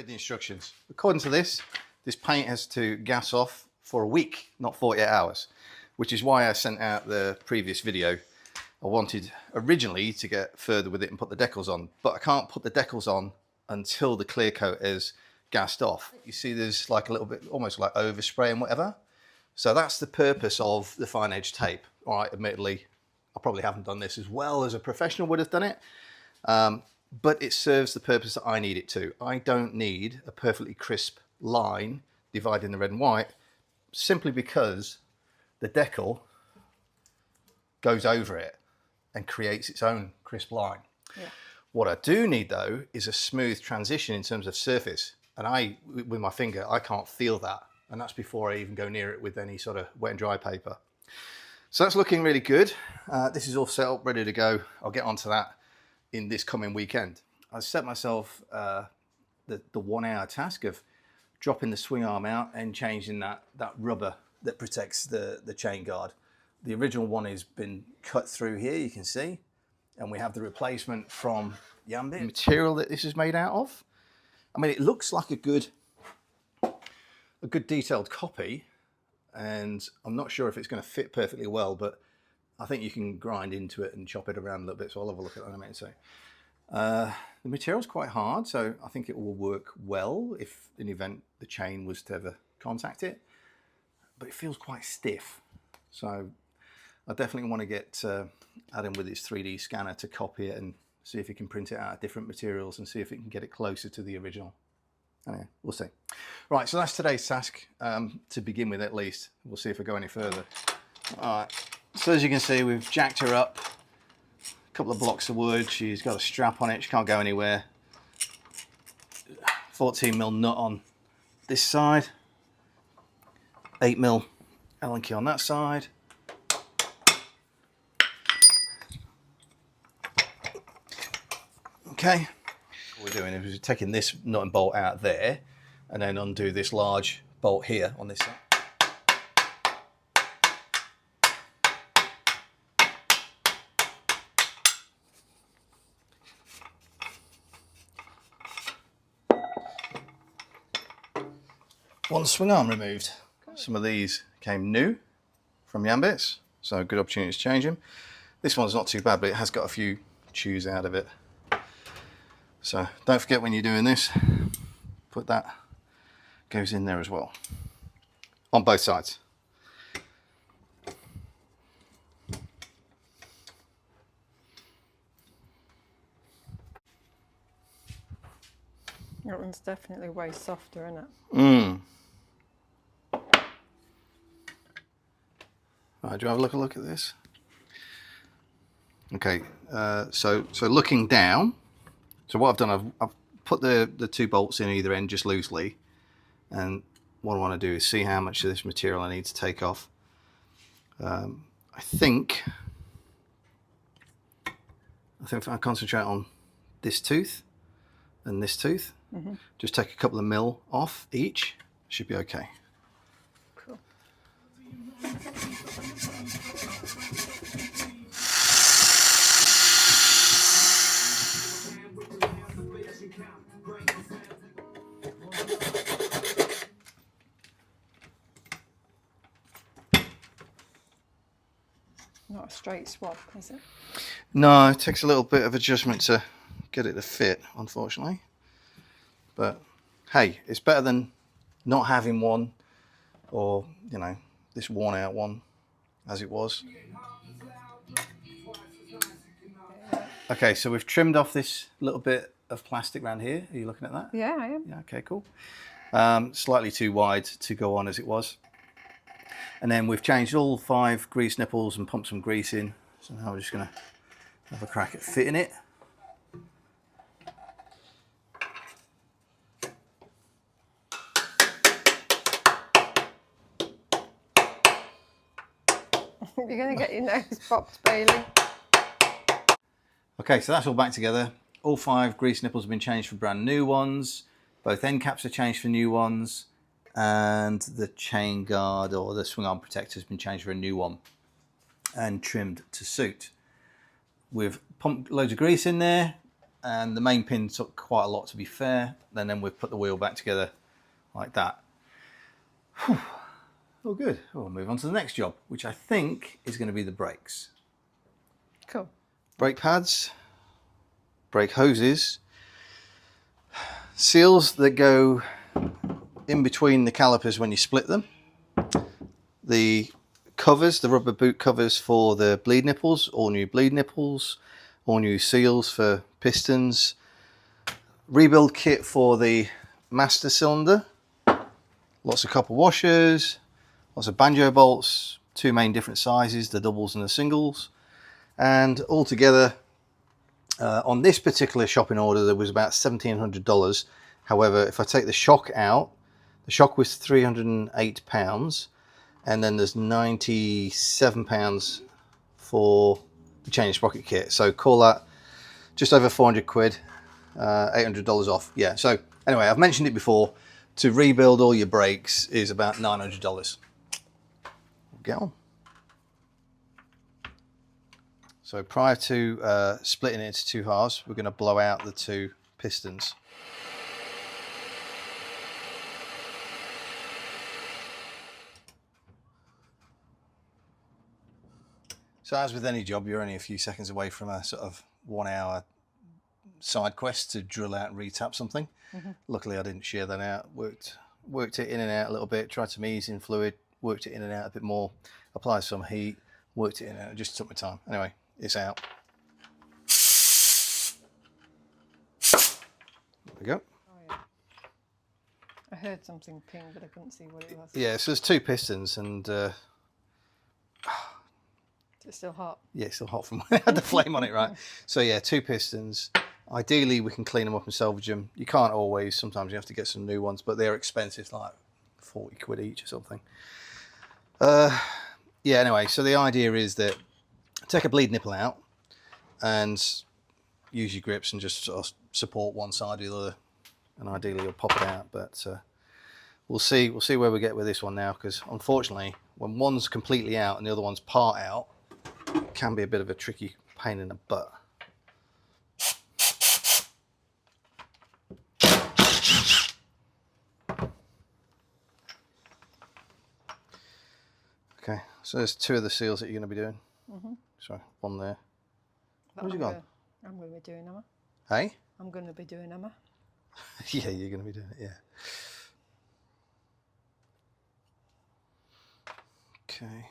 read the instructions. According to this paint has to gas off for a week, not 48 hours, which is why I sent out the previous video. I wanted originally to get further with it and put the decals on, but I can't put the decals on until the clear coat is gassed off. You see there's like a little bit, almost like overspray and whatever. So that's the purpose of the fine edge tape. All right, admittedly, I probably haven't done this as well as a professional would have done it. But it serves the purpose that I need it to. I don't need a perfectly crisp line dividing the red and white simply because the decal goes over it and creates its own crisp line. Yeah. What I do need though is a smooth transition in terms of surface. And with my finger, I can't feel that. And that's before I even go near it with any sort of wet and dry paper. So that's looking really good. This is all set up, ready to go. I'll get onto that in this coming weekend. I set myself the 1 hour task of dropping the swing arm out and changing that rubber that protects the chain guard. The original one has been cut through here, you can see, and we have the replacement from Yambit. The material that this is made out of, I mean, it looks like a good detailed copy, and I'm not sure if it's going to fit perfectly well, but I think you can grind into it and chop it around a little bit, so I'll have a look at that in a minute. So the material's quite hard, so I think it will work well if in the event the chain was to ever contact it, but it feels quite stiff. So I definitely want to get Adam with his 3D scanner to copy it and see if he can print it out of different materials and see if it can get it closer to the original. Anyway, we'll see. Right, so that's today's task, to begin with at least. We'll see if we go any further. All right, so as you can see, we've jacked her up. A couple of blocks of wood. She's got a strap on it. She can't go anywhere. 14mm nut on this side. 8mm Allen key on that side. Okay. What we're doing is we're taking this nut and bolt out there and then undo this large bolt here on this side. One swing arm removed. Some of these came new from Yambits, so good opportunity to change them. This one's not too bad, but it has got a few chews out of it. So don't forget when you're doing this, put that, goes in there as well, on both sides. That one's definitely way softer, isn't it? Right, do you have a look at this? Okay, so looking down, so what I've done, I've put the 2 bolts in either end just loosely, and what I want to do is see how much of this material I need to take off. I think if I concentrate on this tooth and this tooth, just take a couple of mil off each, should be okay. Cool. Not a straight swab, is it? No, it takes a little bit of adjustment to get it to fit, unfortunately. But hey, it's better than not having one, or, you know, this worn out one as it was. Okay, so we've trimmed off this little bit of plastic around here. Are you looking at that? Yeah, I am. Yeah, okay, cool. Slightly too wide to go on as it was. And then we've changed all 5 grease nipples and pumped some grease in. So now we're just going to have a crack at fitting it. You're going to get your nose popped, Bailey. Okay, so that's all back together. All 5 grease nipples have been changed for brand new ones. Both end caps are changed for new ones. And the chain guard or the swing arm protector has been changed for a new one and trimmed to suit. We've pumped loads of grease in there, and the main pin took quite a lot, to be fair. And then we've put the wheel back together like that. Whew. Oh, good. We'll move on to the next job, which I think is going to be the brakes. Cool. Brake pads, brake hoses, seals that go in between the calipers when you split them, the covers, the rubber boot covers for the bleed nipples, all new bleed nipples, all new seals for pistons, rebuild kit for the master cylinder, lots of copper washers, lots of banjo bolts, two main different sizes, the doubles and the singles, and altogether on this particular shopping order there was about $1,700. However, if I take the shock out, the shock was £308, and then there's £97 for the chain and sprocket kit. So call that just over 400 quid, $800 off. Yeah, so anyway, I've mentioned it before, to rebuild all your brakes is about $900. Get on. So prior to splitting it into two halves, we're going to blow out the two pistons. So as with any job, you're only a few seconds away from a sort of 1 hour side quest to drill out and retap something. Luckily I didn't shear that out, worked it in and out a little bit, tried some ease in fluid, worked it in and out a bit more, applied some heat, worked it in and out, it just took my time. Anyway, it's out. There we go. Oh, yeah. I heard something ping, but I couldn't see what it was. Yeah, so there's two pistons, and It's still hot. yeah, it's still hot from when I had the flame on it, right? So yeah, two pistons. Ideally, we can clean them up and salvage them. You can't always. Sometimes you have to get some new ones, but they're expensive, like 40 quid each or something. Yeah, anyway, so the idea is that take a bleed nipple out and use your grips and just sort of support one side or the other, and ideally you'll pop it out. But we'll see where we get with this one now, because unfortunately, when one's completely out and the other one's part out, it can be a bit of a tricky pain in the butt. Okay, so there's two of the seals that you're going to be doing. Sorry, one there. Where's you gone? I'm going to be doing them. Hey? I'm going to be doing them. Yeah, you're going to be doing it, yeah. Okay.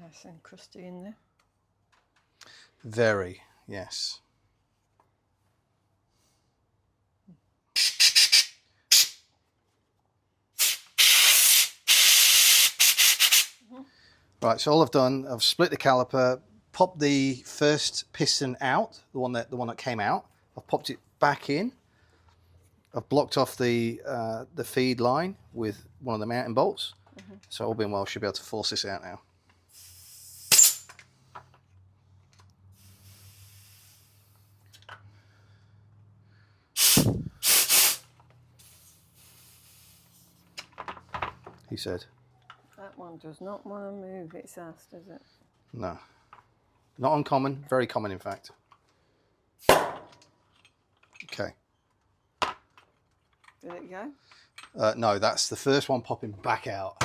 Nice and crusty in there. Very, yes. Right, so all I've done, I've split the caliper, popped the first piston out, the one that came out. I've popped it back in. I've blocked off the feed line with one of the mounting bolts. So all being well, should be able to force this out now. He said. That one does not want to move its ass, does it? No. Not uncommon, very common in fact. Okay. Did it go? No, that's the first one popping back out.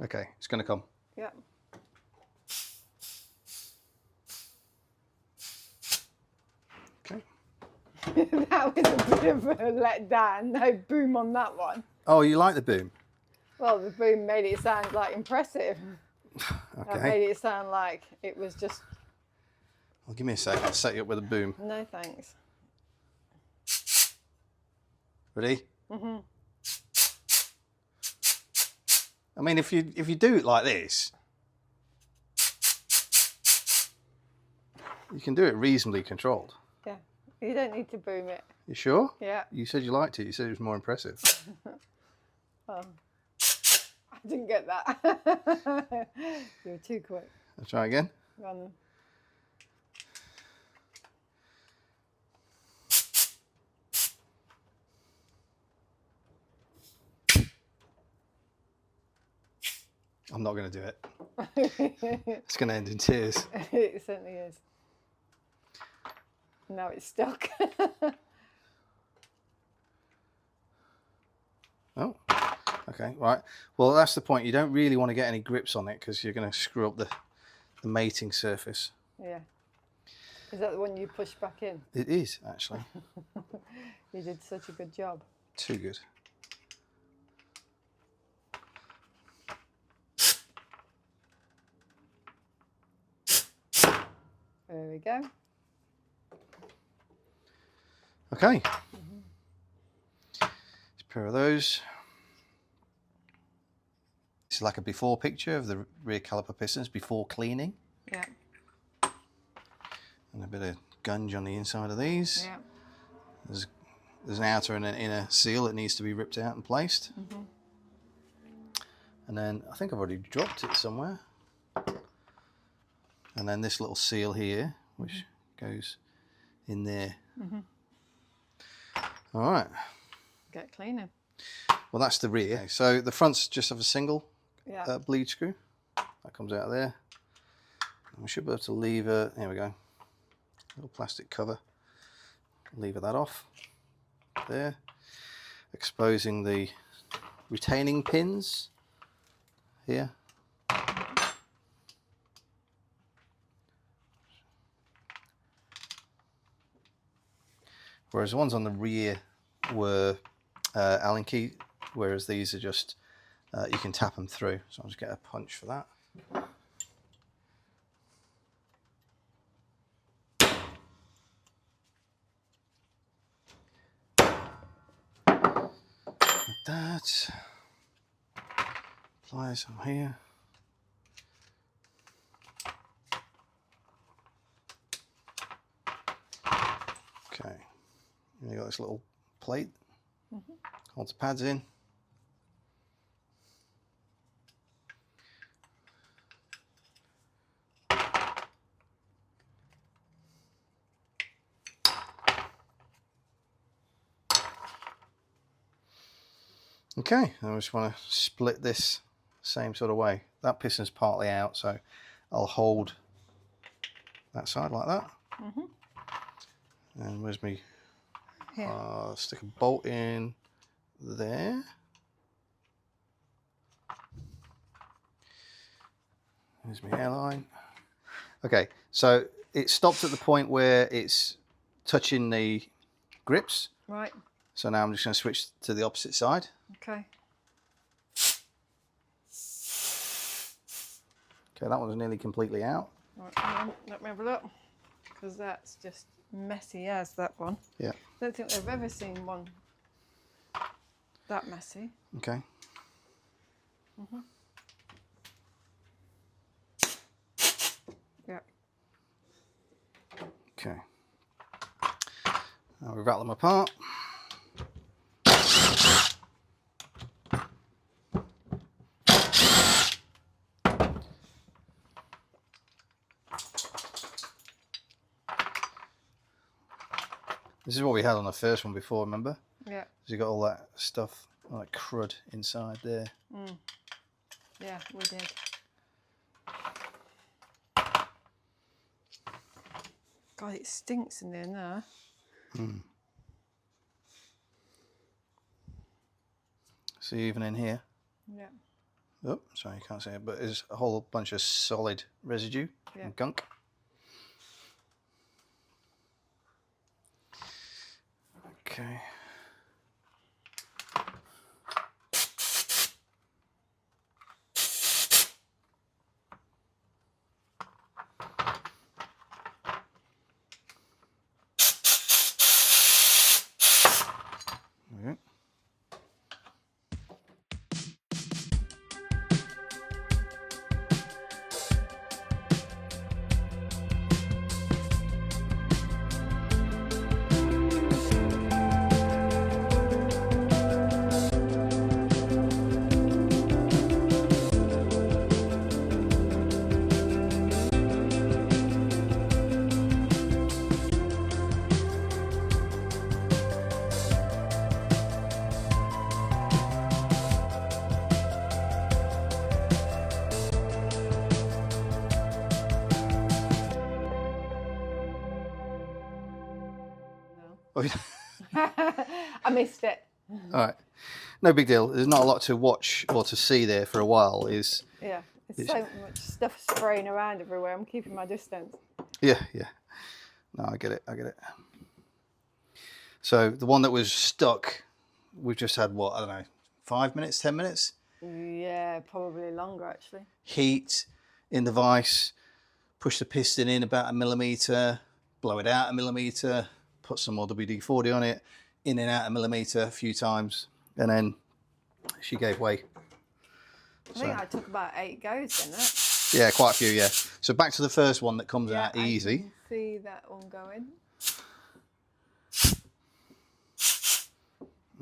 Okay, it's going to come. Yep. Okay. That was a bit of a letdown. No boom on that one. Oh, you like the boom? Well, the boom made it sound like impressive. That Okay. made it sound like it was just... Well, give me a sec. I'll set you up with a boom. No thanks. Ready? I mean, if you do it like this, you can do it reasonably controlled. Yeah. You don't need to boom it. You sure? Yeah. You said you liked it. You said it was more impressive. Oh. I didn't get that. You were too quick. Let's try again. Go on then. I'm not going to do it. It's going to end in tears. It certainly is. Now it's stuck. Oh, okay, right. Well, that's the point. You don't really want to get any grips on it because you're going to screw up the mating surface. Yeah. Is that the one you pushed back in? It is, actually. You did such a good job. Too good. There we go. Okay. Just a pair of those. This is like a before picture of the rear caliper pistons before cleaning. Yeah. And a bit of gunge on the inside of these. Yeah. There's an outer and an inner seal that needs to be ripped out and placed. Mm-hmm. And then I think I've already dropped it somewhere. And then this little seal here, which goes in there. Mm-hmm. All right. Get cleaning. Well, that's the rear. So the front's just have a single bleed screw. That comes out of there. And we should be able to lever, there we go, little plastic cover. Lever that off there, exposing the retaining pins here. Whereas the ones on the rear were Allen key, whereas these are just, you can tap them through. So I'll just get a punch for that. Like that. Apply some here. Okay. And you got this little plate, holds the pads in. Okay, I just want to split this same sort of way. That piston's partly out, so I'll hold that side like that. And where's me? Stick a bolt in there. There's my airline. Okay, so it stopped at the point where it's touching the grips. Right. So now I'm just going to switch to the opposite side. Okay. Okay, that one's nearly completely out. Right, hang on, let me have a look. Because that's just messy as that one. Yeah. I don't think they've ever seen one that messy. Okay. Yeah. Okay. Now we rattle them apart. This is what we had on the first one before, remember? Yeah. You got all that stuff, all that crud inside there. Yeah, we did. God, it stinks in there now. See, even in here. Yeah. Oh, sorry, you can't see it, but there's a whole bunch of solid residue and gunk. Okay. Okay. Oh, I missed it. all right. No big deal. There's not a lot to watch or to see there for a while. Yeah, there's so much stuff spraying around everywhere. I'm keeping my distance. Yeah. No, I get it. So the one that was stuck, we've just had what, I don't know, 5 minutes, 10 minutes? Yeah, probably longer actually. Heat in the vise, push the piston in about 1 millimeter, blow it out 1 millimeter, put some more WD-40 on it, in and out 1 millimeter a few times, and then she gave way. I think I took about 8 goes in it. Yeah, quite a few, yeah. So back to the first one that comes out I easy. can see that one going.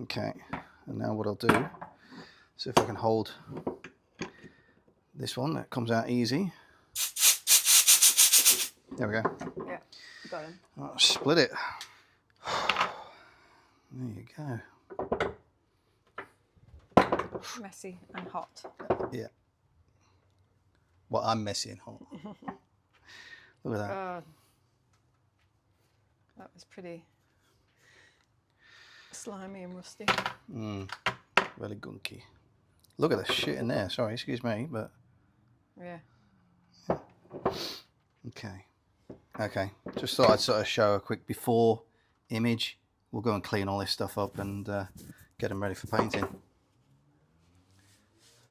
Okay, and now what I'll do, see if I can hold this one that comes out easy. There we go. Yeah, got him. I'll split it. There you go. Messy and hot. Yeah. Well, I'm messy and hot. Look at that. That was pretty slimy and rusty. Really gunky. Look at the shit in there. Sorry, excuse me, but... Yeah. Okay. Just thought I'd sort of show a quick before image. We'll go and clean all this stuff up and get them ready for painting.